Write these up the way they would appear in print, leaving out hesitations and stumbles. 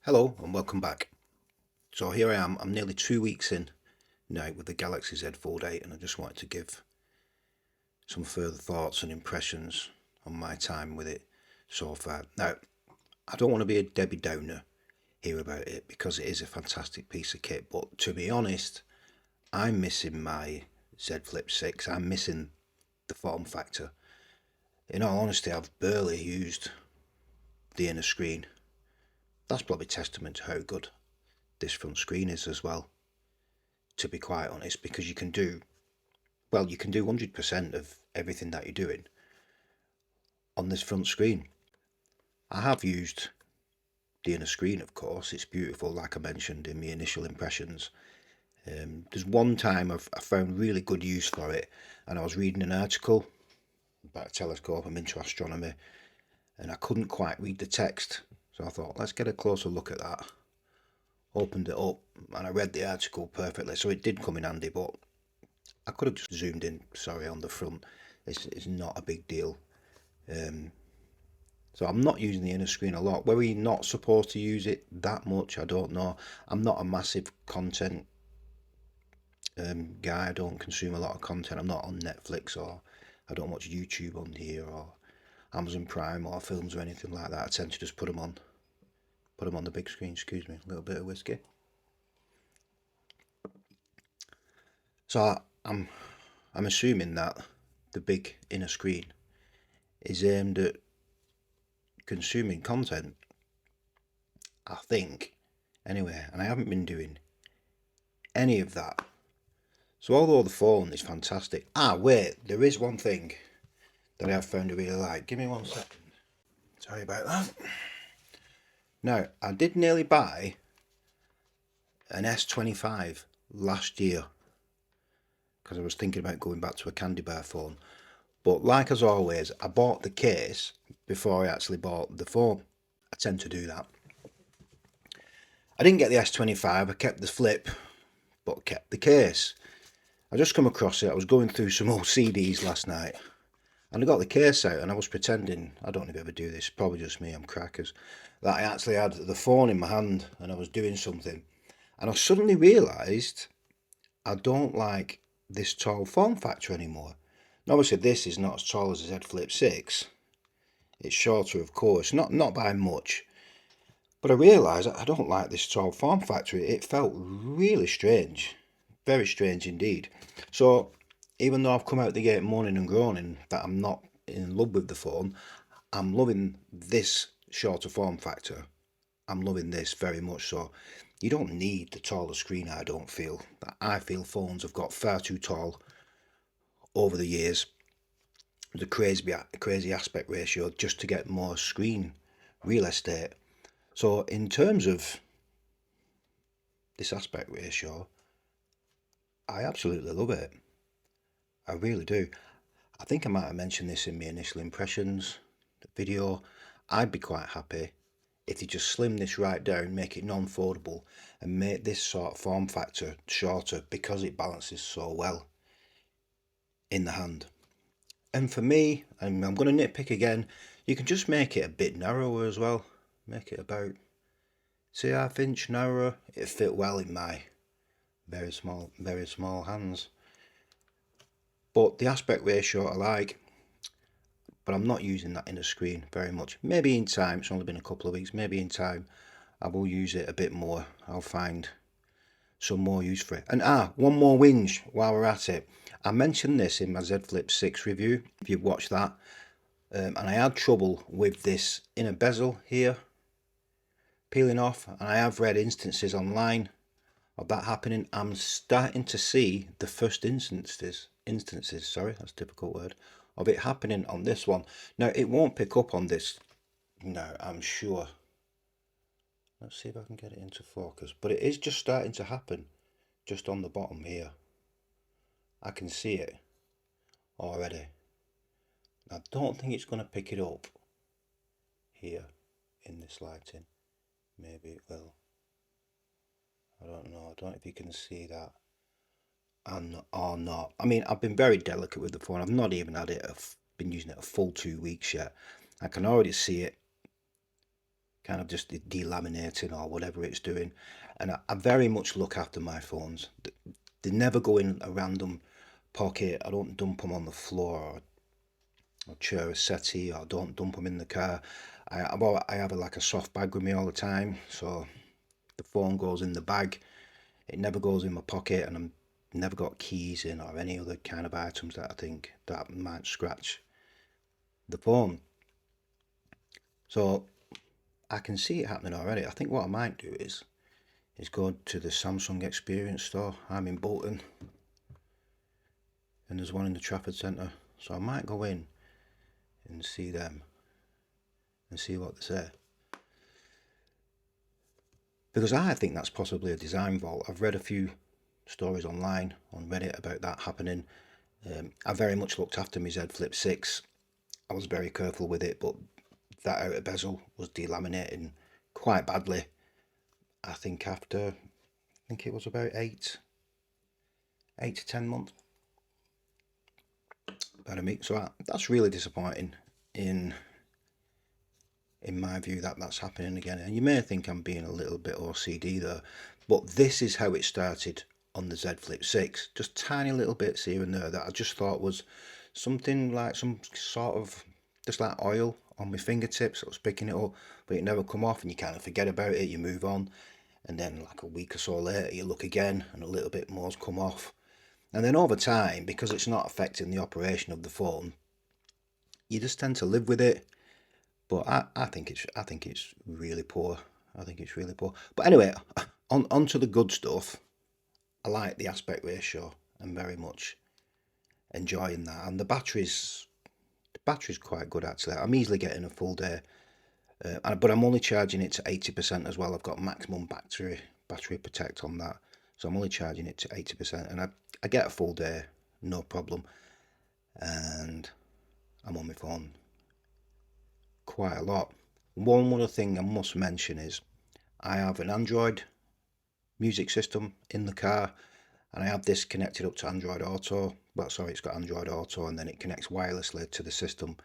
Hello and welcome back. So here I am, I'm nearly 2 weeks in now with the Galaxy Z Fold 8 and I just wanted to give some further thoughts and impressions on my time with it so far. Now, I don't want to be a Debbie Downer here about it because it is a fantastic piece of kit, but to be honest, I'm missing my Z Flip 6, I'm missing the form factor. In all honesty, I've barely used the inner screen. That's probably testament to how good this front screen is as well, to be quite honest, because you can do 100% of everything that you're doing on this front screen. I have used the inner screen, of course. It's beautiful, like I mentioned in my initial impressions. There's one time I found really good use for it, and I was reading an article about a telescope. I'm into astronomy, and I couldn't quite read the text, so I thought, let's get a closer look at that. Opened it up, and I read the article perfectly, so it did come in handy, but I could have just zoomed in, on the front. It's not a big deal. So I'm not using the inner screen a lot. Were you not supposed to use it that much? I don't know. I'm not a massive content guy. I don't consume a lot of content. I'm not on Netflix, or I don't watch YouTube on here, or Amazon Prime, or films or anything like that. I tend to just put them on the big screen. Excuse me, a little bit of whiskey. So I'm assuming that the big inner screen is aimed at consuming content, I think, anyway, and I haven't been doing any of that. So although the phone is fantastic, wait, there is one thing that I have found I really like. Give me 1 second. Sorry about that. Now, I did nearly buy an S25 last year because I was thinking about going back to a candy bar phone. But like as always, I bought the case before I actually bought the phone. I tend to do that. I didn't get the S25, I kept the flip, but kept the case. I just come across it. I was going through some old CDs last night, and I got the case out, and I was pretending, I don't know if you ever do this, probably just me, I'm crackers, that I actually had the phone in my hand and I was doing something. And I suddenly realised I don't like this tall form factor anymore. And obviously this is not as tall as the Z Flip 6. It's shorter, of course, not by much. But I realised I don't like this tall form factor. It felt really strange. Very strange indeed. So even though I've come out the gate moaning and groaning that I'm not in love with the phone, I'm loving this shorter form factor. I'm loving this very much so. You don't need the taller screen, I don't feel. I feel phones have got far too tall over the years. The crazy aspect ratio just to get more screen real estate. So in terms of this aspect ratio, I absolutely love it. I really do. I think I might have mentioned this in my initial impressions video. I'd be quite happy if they just slim this right down, make it non-foldable, and make this sort of form factor shorter because it balances so well in the hand. And for me, and I'm going to nitpick again, you can just make it a bit narrower as well. Make it about, say, ½ inch narrower. It'd fit well in my very small hands. But the aspect ratio I like, but I'm not using that inner screen very much. Maybe in time, it's only been a couple of weeks, maybe in time I will use it a bit more. I'll find some more use for it. And one more whinge while we're at it. I mentioned this in my Z Flip 6 review, if you've watched that, and I had trouble with this inner bezel here peeling off, and I have read instances online of that happening. I'm starting to see the first instances, sorry, that's a difficult word, of it happening on this one. Now, it won't pick up on this now, I'm sure. Let's see if I can get it into focus. But it is just starting to happen just on the bottom here. I can see it already. I don't think it's going to pick it up here in this lighting. Maybe it will. I don't know. I don't know if you can see that or not. I mean, I've been very delicate with the phone. I've not even been using it a full 2 weeks yet. I can already see it kind of just delaminating or whatever it's doing. And I very much look after my phones. They never go in a random pocket. I don't dump them on the floor or chair a settee, or don't dump them in the car. I have like a soft bag with me all the time, so the phone goes in the bag. It never goes in my pocket, and I'm never got keys in or any other kind of items that I think that might scratch the phone. So I can see it happening already. I think what I might do is go to the Samsung Experience store. I'm in Bolton, and there's one in the Trafford Centre, so I might go in and see them and see what they say, because I think that's possibly a design fault. I've read a few stories online on Reddit about that happening. I very much looked after my Z Flip 6. I was very careful with it, but that outer bezel was delaminating quite badly. I think it was about 8 to 10 months. Pardon me. So that's really disappointing in my view, that's happening again. And you may think I'm being a little bit OCD there, but this is how it started on the Z Flip 6. Just tiny little bits here and there that I just thought was something like some sort of just like oil on my fingertips. I was picking it up, but it never come off, and you kind of forget about it. You move on, and then like a week or so later you look again and a little bit more's come off. And then over time, because it's not affecting the operation of the phone, you just tend to live with it. But I think it's really poor. I think it's really poor. But anyway, on to the good stuff. I like the aspect ratio. I'm very much enjoying that, and the battery's quite good actually. I'm easily getting a full day, but I'm only charging it to 80% as well. I've got maximum battery protect on that, so I'm only charging it to 80%, and I get a full day, no problem. And I'm on my phone quite a lot. One other thing I must mention is I have an Android music system in the car, and I have this connected up to Android Auto. Well, sorry, it's got Android Auto, and then it connects wirelessly to the system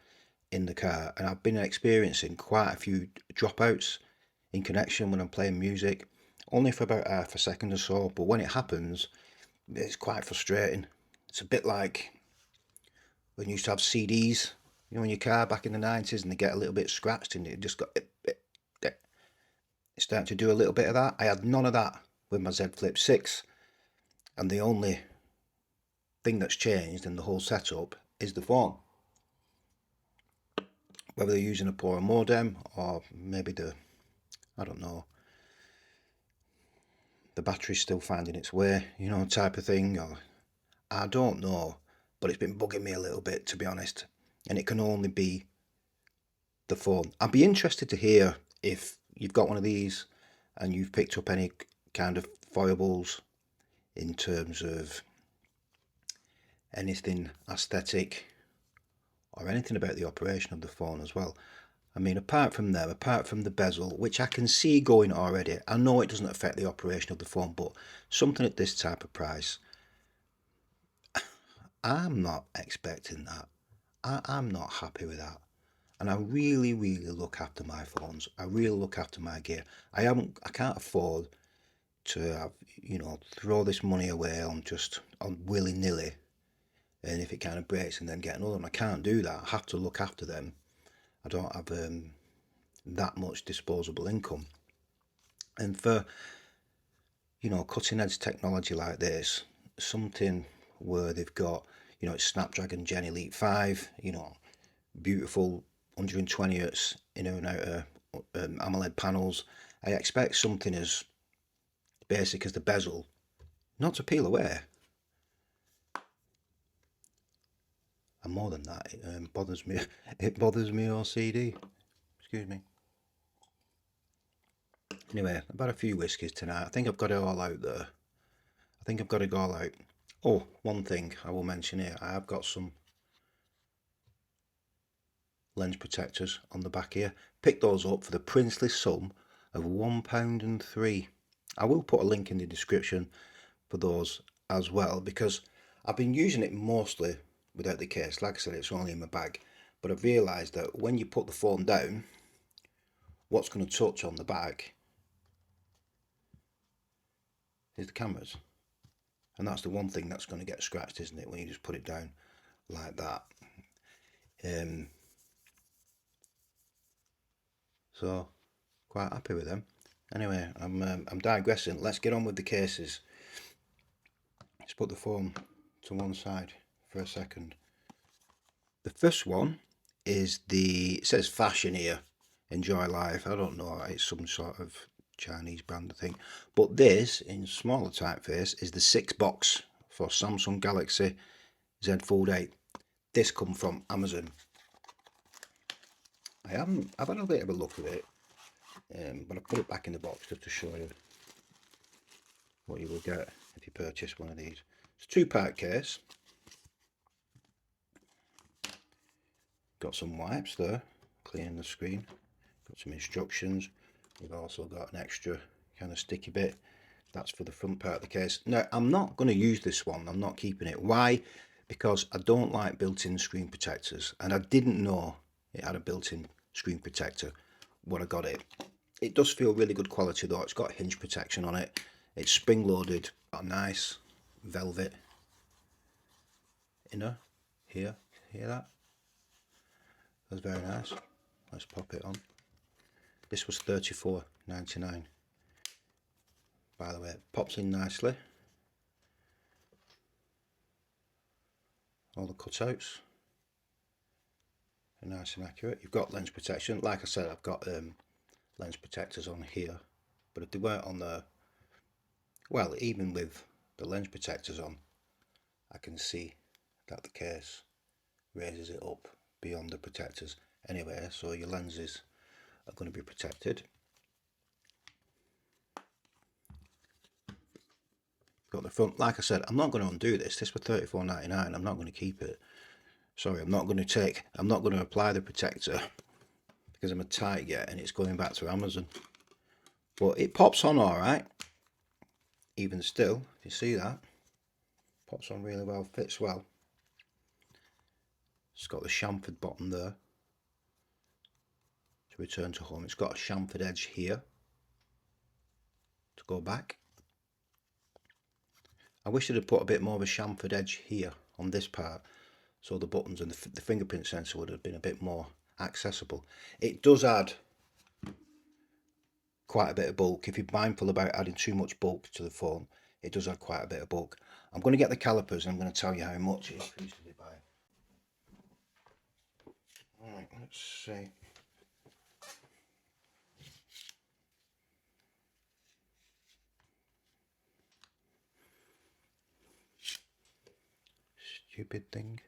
in the car. And I've been experiencing quite a few dropouts in connection when I'm playing music, only for about half a second or so. But when it happens, it's quite frustrating. It's a bit like when you used to have CDs, in your car back in the 90s, and they get a little bit scratched, and it just got it's starting to do a little bit of that. I had none of that with my Z Flip 6, and the only thing that's changed in the whole setup is the phone. Whether they're using a poorer modem, or maybe I don't know, the battery's still finding its way, type of thing, or I don't know, but it's been bugging me a little bit, to be honest, and it can only be the phone. I'd be interested to hear if you've got one of these and you've picked up any kind of foibles in terms of anything aesthetic or anything about the operation of the phone as well. I mean, apart from the bezel, which I can see going already, I know it doesn't affect the operation of the phone, but something at this type of price, I'm not expecting that. I'm not happy with that. And I really, really look after my phones. I really look after my gear. I can't afford to have, throw this money away on willy-nilly, and if it kind of breaks and then get another one. I can't do that. I have to look after them. I don't have that much disposable income. And for, cutting edge technology like this, something where they've got, it's Snapdragon Gen Elite 5, beautiful 120 Hz inner and outer AMOLED panels. I expect something as basic as the bezel not to peel away. And more than that, it bothers me. It bothers me OCD. Excuse me. Anyway, I've had a few whiskies tonight. I think I've got it all out there. I think I've got it all out. Oh, one thing I will mention here. I have got some lens protectors on the back here. Picked those up for the princely sum of £1.03. I will put a link in the description for those as well, because I've been using it mostly without the case. Like I said, it's only in my bag, but I've realised that when you put the phone down, what's going to touch on the back is the cameras. And that's the one thing that's going to get scratched, isn't it, when you just put it down like that. So quite happy with them. Anyway, I'm digressing. Let's get on with the cases. Let's put the phone to one side for a second. The first one is it says fashion here, Enjoy Life. I don't know, it's some sort of Chinese brand, I think. But this, in smaller typeface, is the 6-box for Samsung Galaxy zfold8. This come from Amazon. I've had a bit of a look at it, but I put it back in the box just to show you what you will get if you purchase one of these. It's a 2-part case. Got some wipes there, cleaning the screen. Got some instructions. You've also got an extra kind of sticky bit. That's for the front part of the case. Now, I'm not going to use this one. I'm not keeping it. Why? Because I don't like built-in screen protectors, and I didn't know it had a built-in screen protector when I got it. It does feel really good quality though. It's got hinge protection on it. It's spring-loaded. Got a nice velvet inner here. Hear that? That's very nice. Let's pop it on. This was $34.99. By the way, it pops in nicely. All the cutouts are nice and accurate. You've got lens protection. Like I said, I've got lens protectors on here, but if they weren't on there, well, even with the lens protectors on, I can see that the case raises it up beyond the protectors anyway, so your lenses are going to be protected. Got the front. Like I said, I'm not going to undo this. This was $34.99. I'm not going to keep it. Sorry, I'm not going to apply the protector because I'm a tight yet, and it's going back to Amazon. But it pops on all right. Even still, if you see that, pops on really well, fits well. It's got the chamfered bottom there to return to home. It's got a chamfered edge here to go back. I wish I'd have put a bit more of a chamfered edge here on this part, so the buttons and the fingerprint sensor would have been a bit more accessible. It does add quite a bit of bulk. If you're mindful about adding too much bulk to the phone, it does add quite a bit of bulk. I'm going to get the calipers and I'm going to tell you how much it increases it by. Alright, let's see. Stupid thing.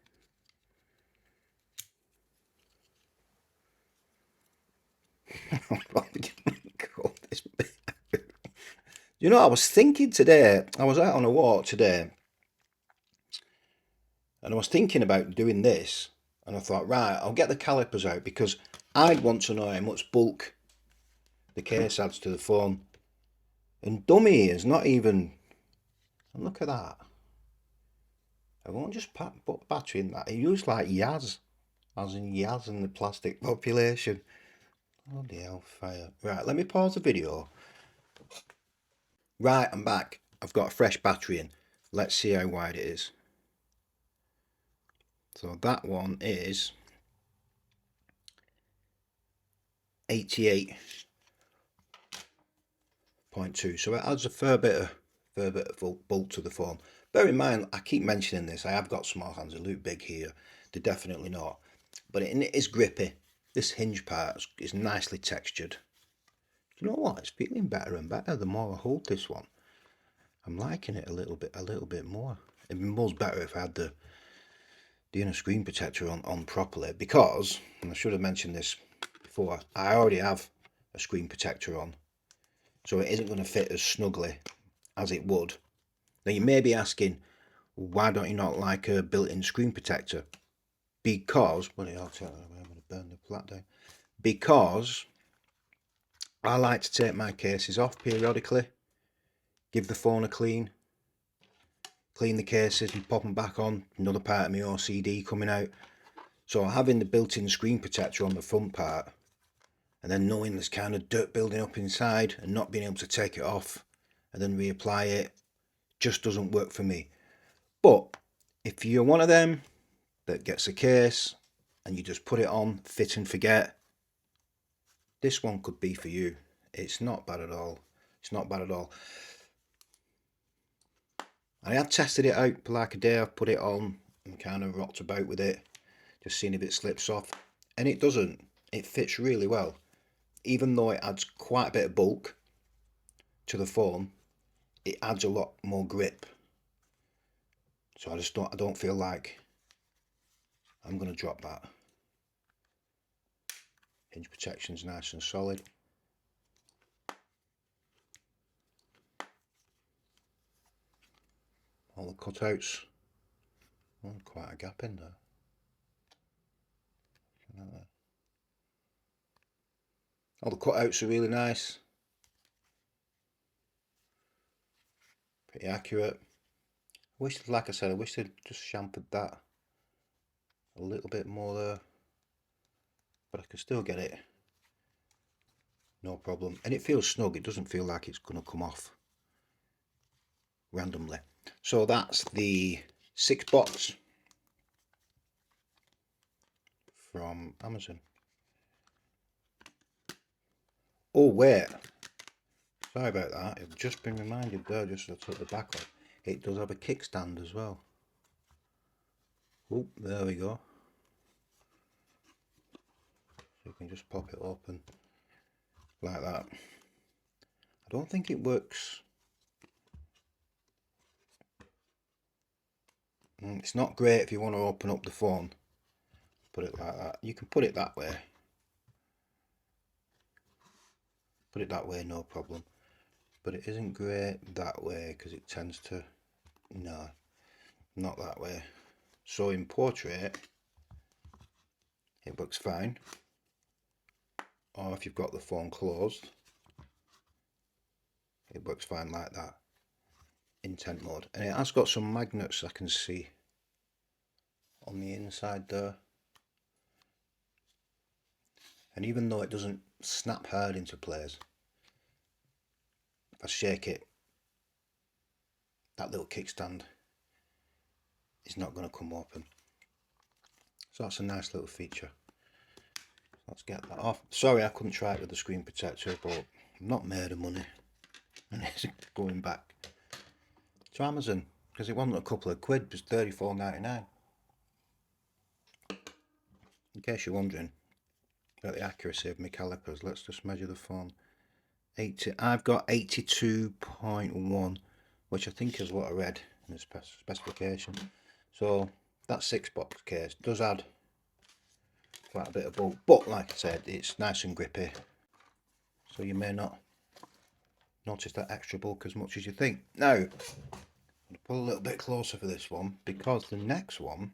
You know, I was thinking today, I was out on a walk today, and I was thinking about doing this, and I thought, right, I'll get the calipers out because I'd want to know how much bulk the case adds to the phone. And dummy is not even, and look at that. I won't just put battery in that. It used like Yaz, as in Yaz in the plastic population. Oh the hellfire. Right, let me pause the video. Right, I'm back. I've got a fresh battery in. Let's see how wide it is. So that one is 88.2. So it adds a fair bit of bulk to the phone. Bear in mind, I keep mentioning this. I have got small hands. They look big here. They're definitely not. But it is grippy. This hinge part is nicely textured. You know what? It's feeling better and better the more I hold this one. I'm liking it a little bit more. It'd be much better if I had the inner screen protector on properly, because, and I should have mentioned this before, I already have a screen protector on, so it isn't going to fit as snugly as it would. Now you may be asking, why don't you not like a built-in screen protector? Because, well, I'll tell you, I'm going to burn the flat down. Because I like to take my cases off periodically, give the phone a clean the cases and pop them back on. Another part of my OCD coming out. So having the built-in screen protector on the front part and then knowing there's kind of dirt building up inside and not being able to take it off and then reapply it just doesn't work for me. But if you're one of them that gets a case and you just put it on, fit and forget, this one could be for you. It's not bad at all. It's not bad at all. I had tested it out for like a day. I've put it on and kind of rocked about with it, just seeing if it slips off, and it doesn't. It fits really well, even though it adds quite a bit of bulk to the phone. It adds a lot more grip, so I don't feel like I'm going to drop that. Hinge protection's nice and solid. All the cutouts, oh, quite a gap in there. All the cutouts are really nice, pretty accurate. I wish, like I said, I wish they'd just chamfered that a little bit more there, but I can still get it, no problem. And it feels snug. It doesn't feel like it's going to come off randomly. So that's the 6-box from Amazon. Oh wait, sorry about that. I've just been reminded there, just as I took the back off. It does have a kickstand as well. Oh, there we go. So you can just pop it open like that. I don't think it works. It's not great if you want to open up the phone. Put it like that. You can put it that way. Put it that way, no problem. But it isn't great that way because it tends to, no, not that way. So in portrait, it works fine. Or if you've got the phone closed, it works fine like that in tent mode. And it has got some magnets I can see on the inside there. And even though it doesn't snap hard into place, if I shake it, that little kickstand is not going to come open. So that's a nice little feature. Let's get that off. Sorry I couldn't try it with the screen protector, but I'm not made of money and it's going back to Amazon because it wasn't a couple of quid, it was £34.99. In case you're wondering about the accuracy of my calipers, let's just measure the phone. I've got 82.1, which I think is what I read in the specification. So that 6-box case does add quite a bit of bulk, but like I said, it's nice and grippy, so you may not notice that extra bulk as much as you think. Now, I'm going to pull a little bit closer for this one because the next one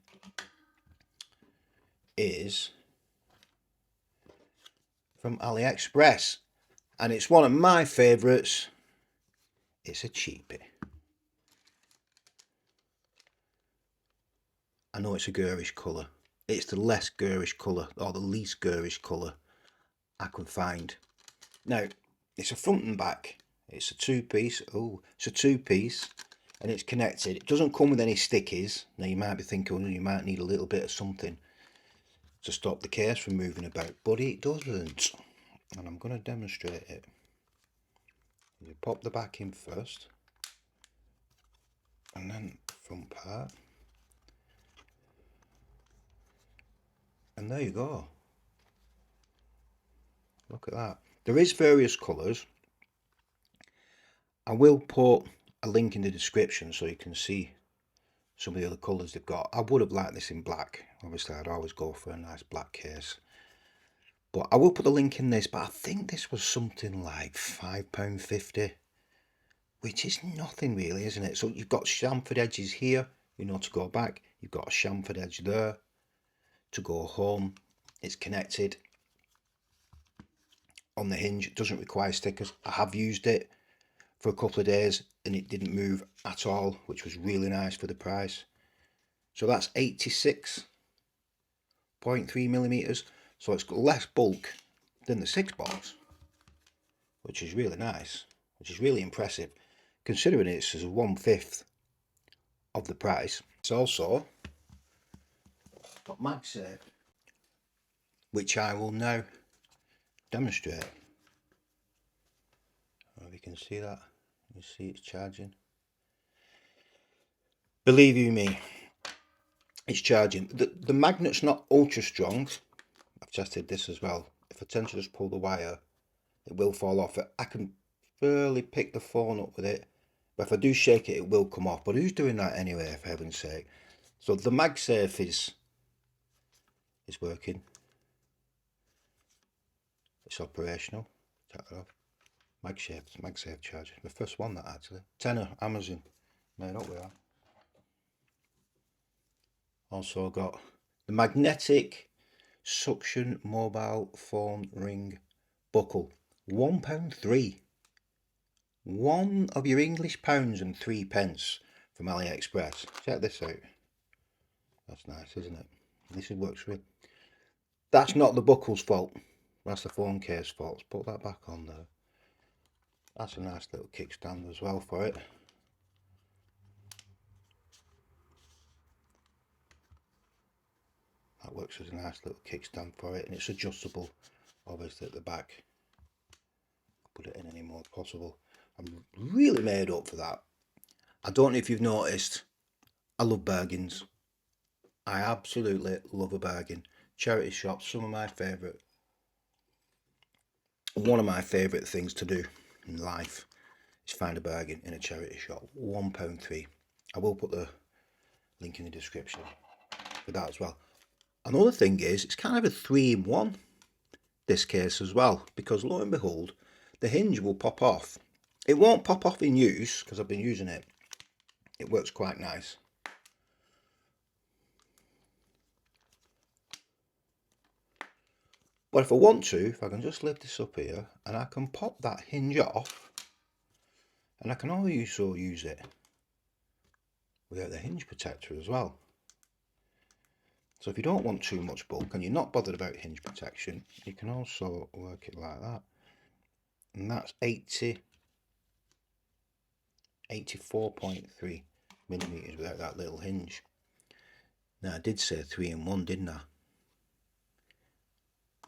is from AliExpress, and it's one of my favourites. It's a cheapie. I know it's a garish colour. It's the less garish colour, or the least garish colour I could find. Now, it's a front and back. It's a two-piece. Oh, it's a two-piece, and it's connected. It doesn't come with any stickies. Now, you might be thinking, well, you might need a little bit of something to stop the case from moving about, but it doesn't. And I'm going to demonstrate it. You pop the back in first, and then front part. And there you go. Look at that. There is various colours. I will put a link in the description so you can see some of the other colours they've got. I would have liked this in black. Obviously, I'd always go for a nice black case. But I will put the link in this, but I think this was something like £5.50, which is nothing really, isn't it? So you've got chamfered edges here, you know, to go back. You've got a chamfered edge there to go home. It's connected on the hinge. It doesn't require stickers. I have used it for a couple of days and it didn't move at all, which was really nice for the price. So that's 86.3 millimeters. So it's got less bulk than the 6 box, which is really nice, which is really impressive, considering it's 1/5 of the price. It's also got MagSafe, which I will now demonstrate. I don't know if you can see that. You see it's charging. Believe you me, it's charging. The magnet's not ultra strong. I've tested this as well. If I tend to just pull the wire, it will fall off. I can barely pick the phone up with it, but if I do shake it, it will come off. But who's doing that anyway, for heaven's sake? So the MagSafe is working. It's operational. Tap that off. MagSafe charger. The first one that actually. Tenner, Amazon. Made up with that. Also got the magnetic suction mobile phone ring buckle. £1.3. One of your English pounds and 3 pence from AliExpress. Check this out. That's nice, isn't it? This works really. That's not the buckle's fault. That's the phone case fault. Let's put that back on there. That's a nice little kickstand as well for it. That works as a nice little kickstand for it, and it's adjustable obviously at the back. Put it in any more possible. I'm really made up for that. I don't know if you've noticed, I love bargains. I absolutely love a bargain. Charity shops, some of my favourite. One of my favourite things to do in life is find a bargain in a charity shop. £1.3. I will put the link in the description for that as well. Another thing is, it's kind of a 3-in-1, this case as well, because lo and behold, the hinge will pop off. It won't pop off in use, because I've been using it. It works quite nice. But if I want to, if I can just lift this up here, and I can pop that hinge off, and I can also use it without the hinge protector as well. So if you don't want too much bulk and you're not bothered about hinge protection, you can also work it like that. And that's 84.3 millimeters without that little hinge. Now I did say 3-in-1, didn't I?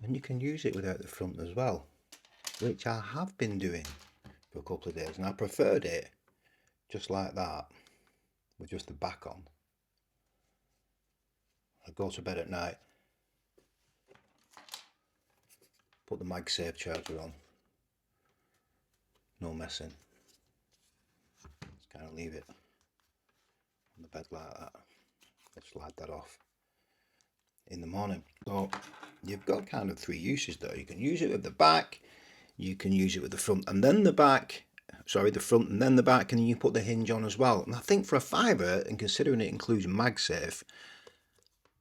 And you can use it without the front as well, which I have been doing for a couple of days, and I preferred it just like that with just the back on. I go to bed at night, put the MagSafe charger on, no messing, just kind of leave it on the bed like that, just slide that off in the morning. So you've got kind of 3 uses there. You can use it with the back, you can use it with the front and then the back, sorry, the front and then the back, and then you put the hinge on as well. And I think for a £5, and considering it includes MagSafe,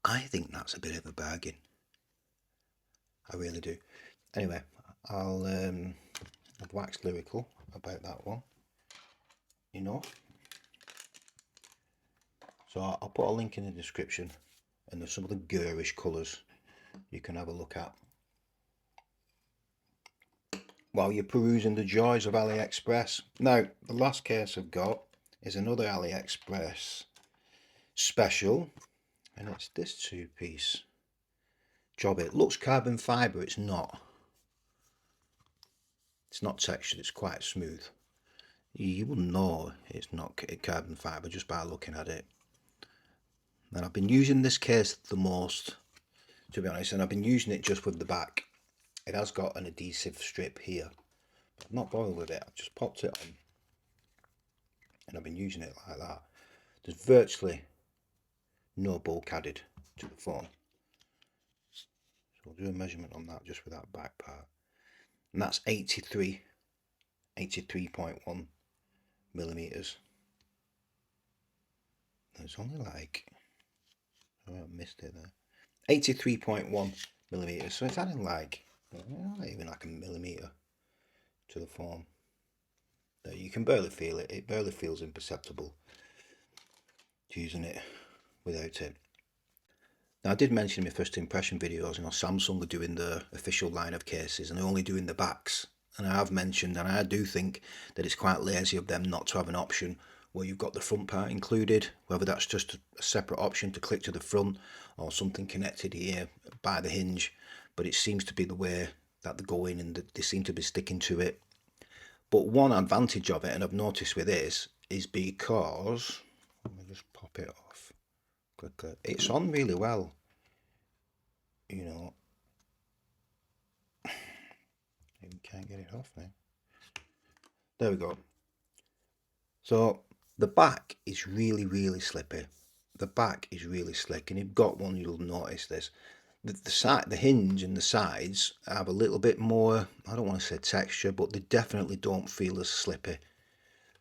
I think that's a bit of a bargain. I really do. Anyway, I've waxed lyrical about that one, you know. So I'll put a link in the description, and there's some of the garish colours you can have a look at while you're perusing the joys of AliExpress. Now, the last case I've got is another AliExpress special, and it's this 2-piece job. It looks carbon fibre, it's not. It's not textured, it's quite smooth. You will know it's not carbon fibre just by looking at it. And I've been using this case the most, to be honest, and I've been using it just with the back. It has got an adhesive strip here. I'm not bothered with it, I've just popped it on and I've been using it like that. There's virtually no bulk added to the phone. So we'll do a measurement on that just with that back part. And that's 83.1 millimeters. It's only like, oh, I missed it there. 83.1 millimeters. So it's adding like, not even like a millimeter to the phone. You can barely feel it. It barely feels imperceptible using it without it. Now, I did mention in my first impression videos, Samsung are doing the official line of cases and they're only doing the backs. And I have mentioned, and I do think that it's quite lazy of them not to have an option where you've got the front part included, whether that's just a separate option to click to the front or something connected here by the hinge. But it seems to be the way that they're going, and they seem to be sticking to it. But one advantage of it, and I've noticed with this, is because, let me just pop it off quickly, it's on really well. You know, you can't get it off now. There we go. So the back is really slippy. The back is really slick, and if you've got one, you'll notice this. The hinge and the sides have a little bit more, I don't want to say texture, but they definitely don't feel as slippy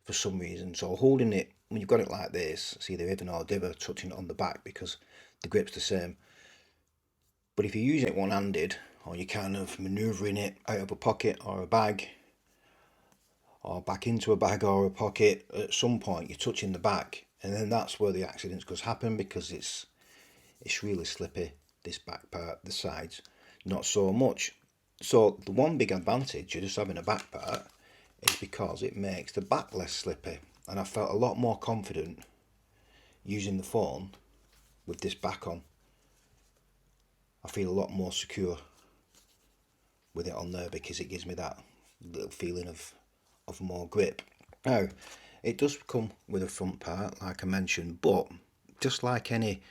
for some reason. So holding it, when you've got it like this, it's either even or diver touching it on the back because the grip's the same. But if you're using it one-handed, or you're kind of manoeuvring it out of a pocket or a bag, or back into a bag or a pocket, at some point you're touching the back, and then that's where the accidents could happen, because it's really slippy, this back part. The sides not so much. So the one big advantage of just having a back part is because it makes the back less slippy, and I felt a lot more confident using the phone with this back on. I feel a lot more secure with it on there because it gives me that little feeling of more grip. Now, it does come with a front part, like I mentioned, but just like any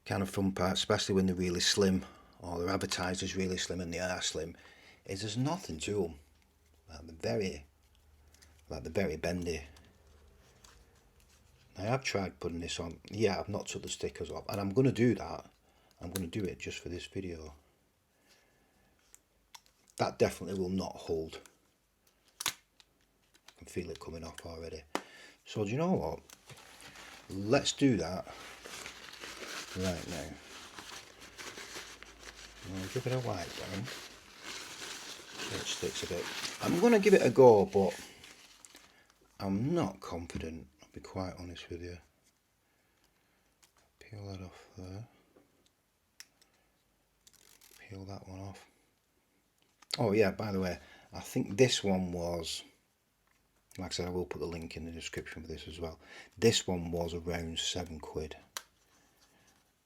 kind of front part, especially when they're really slim, or they're advertised as really slim and they are slim, is there's nothing to them. They're very bendy. I have tried putting this on. Yeah, I've not took the stickers off, and I'm going to do that. I'm going to do it just for this video. That definitely will not hold. I can feel it coming off already. So do you know what? Let's do that right now. I'm going to give it a wipe down so it sticks a bit. I'm going to give it a go, but I'm not confident, I'll be quite honest with you. Peel that off there. Peel that one off. Oh yeah, by the way, I think this one was, like I said, I will put the link in the description for this as well. This one was around £7,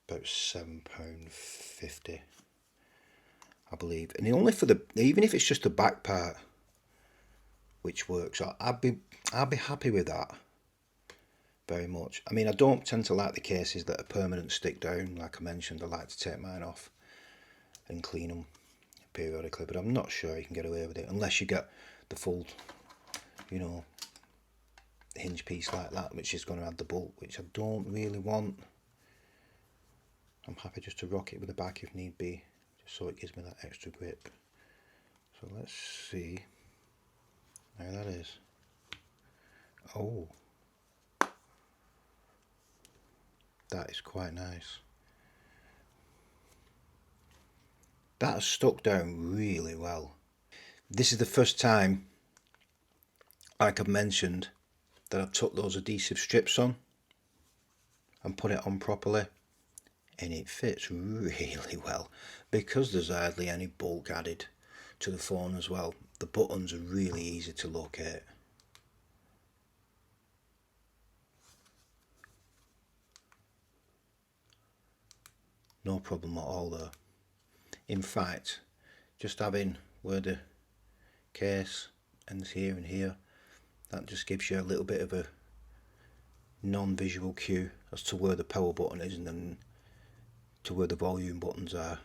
about £7.50, I believe. And only for the, even if it's just the back part, which works, I'd be happy with that very much. I mean, I don't tend to like the cases that are permanent stick down. Like I mentioned, I like to take mine off and clean them periodically, but I'm not sure you can get away with it unless you get the full, you know, hinge piece like that, which is going to add the bulk, which I don't really want. I'm happy just to rock it with the back if need be, just so it gives me that extra grip. So let's see how that is. Oh, that is quite nice. That has stuck down really well. This is the first time, like I've mentioned, that I've took those adhesive strips on and put it on properly, and it fits really well because there's hardly any bulk added to the phone as well. The buttons are really easy to locate. No problem at all though. In fact, just having where the case ends here and here, that just gives you a little bit of a non-visual cue as to where the power button is and then to where the volume buttons are.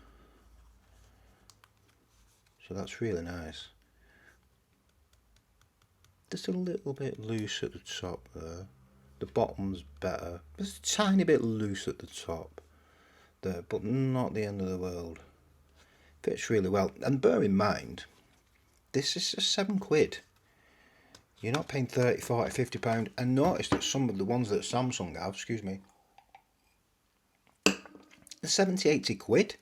So that's really nice. Just a little bit loose at the top there. The bottom's better. Just a tiny bit loose at the top there, but not the end of the world. Fits really well. And bear in mind, this is just £7. You're not paying 30, 40, 50 pound. And notice that some of the ones that Samsung have, excuse me, are 70, 80 quid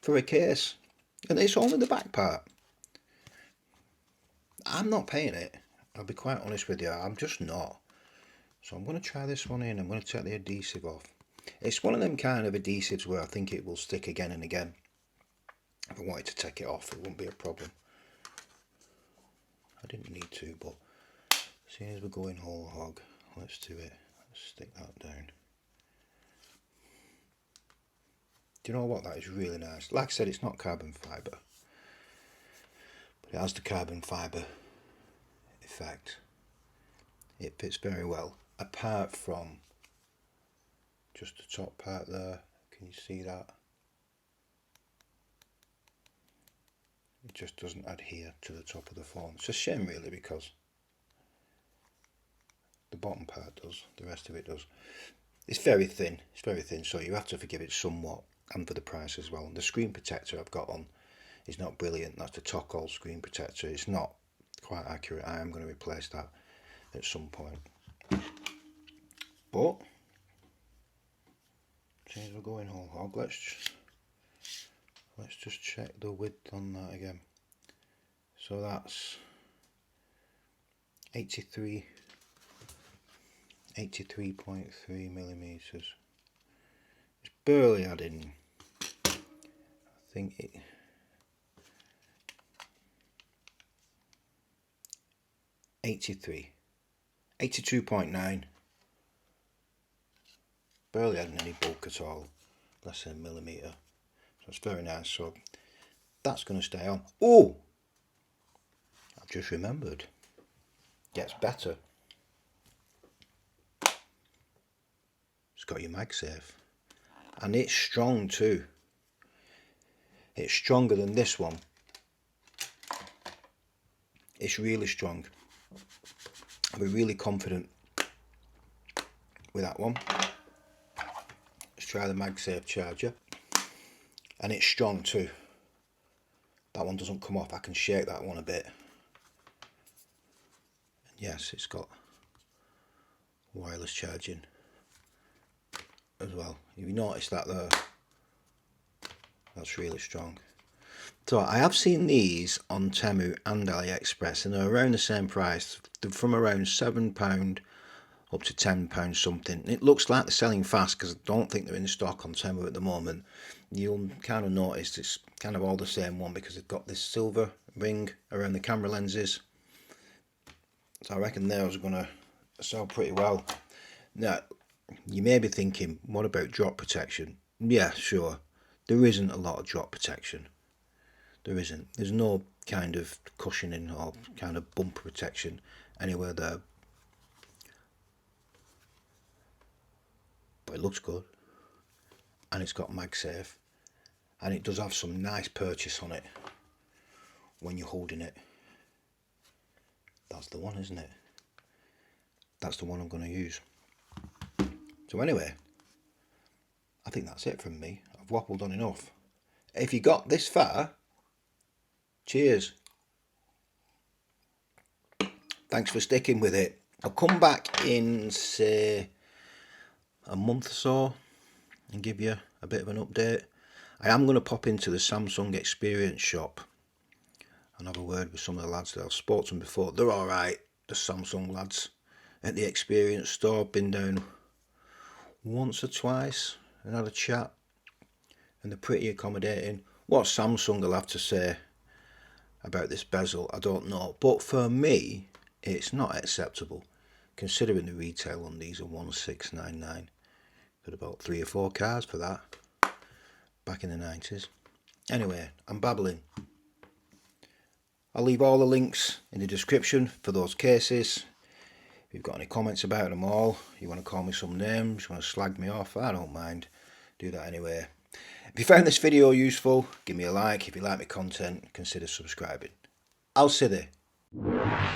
for a case. And it's only the back part. I'm not paying it. I'll be quite honest with you, I'm just not. So I'm going to try this one in. I'm going to take the adhesive off. It's one of them kind of adhesives where I think it will stick again and again. If I wanted to take it off, it wouldn't be a problem. I didn't need to, but seeing as we're going whole hog, let's do it. Let's stick that down. Do you know what? That is really nice. Like I said, it's not carbon fibre, but it has the carbon fibre effect. It fits very well, apart from just the top part there. Can you see that? It just doesn't adhere to the top of the phone. It's a shame really, because the bottom part does, the rest of it does. It's very thin, so you have to forgive it somewhat, and for the price as well. And the screen protector I've got on is not brilliant. That's the Tocol screen protector. It's not quite accurate. I am going to replace that at some point. But since we're going whole hog, let's just check the width on that again. So that's 83.3 millimeters. It's barely adding. I think it. 82.9. Barely adding any bulk at all, less than a millimeter. So it's very nice. So that's going to stay on. Oh, I've just remembered. Gets better. It's got your MagSafe, and it's strong too. It's stronger than this one. It's really strong. I'll be really confident with that one. Let's try the MagSafe charger. And it's strong too. That one doesn't come off. I can shake that one a bit. And yes, it's got wireless charging as well. You notice that there. That's really strong. So I have seen these on Temu and AliExpress, and they're around the same price. They're from around £7 up to £10 something. It looks like they're selling fast, because I don't think they're in stock on Temu at the moment. You'll kind of notice it's kind of all the same one, because they've got this silver ring around the camera lenses. So I reckon those are going to sell pretty well. Now, you may be thinking, what about drop protection? Yeah, sure. There isn't a lot of drop protection. There isn't. There's no kind of cushioning or kind of bumper protection anywhere there. But it looks good. And it's got MagSafe. And it does have some nice purchase on it when you're holding it. That's the one, isn't it? That's the one I'm going to use. So anyway, I think that's it from me. I've waffled on enough. If you got this far, cheers. Thanks for sticking with it. I'll come back in, say, a month or so and give you a bit of an update. I am going to pop into the Samsung Experience shop and have a word with some of the lads that I've spoken to them before. They're alright, the Samsung lads at the Experience store. Been down once or twice and had a chat, and they're pretty accommodating. What Samsung will have to say about this bezel, I don't know, but for me it's not acceptable, considering the retail on these are 1699. Got about 3 or 4 cars for that back in the 90s. Anyway, I'm babbling. I'll leave all the links in the description for those cases. If you've got any comments about them all, you want to call me some names, you want to slag me off, I don't mind. Do that anyway. If you found this video useful, give me a like. If you like my content, consider subscribing. I'll see you there.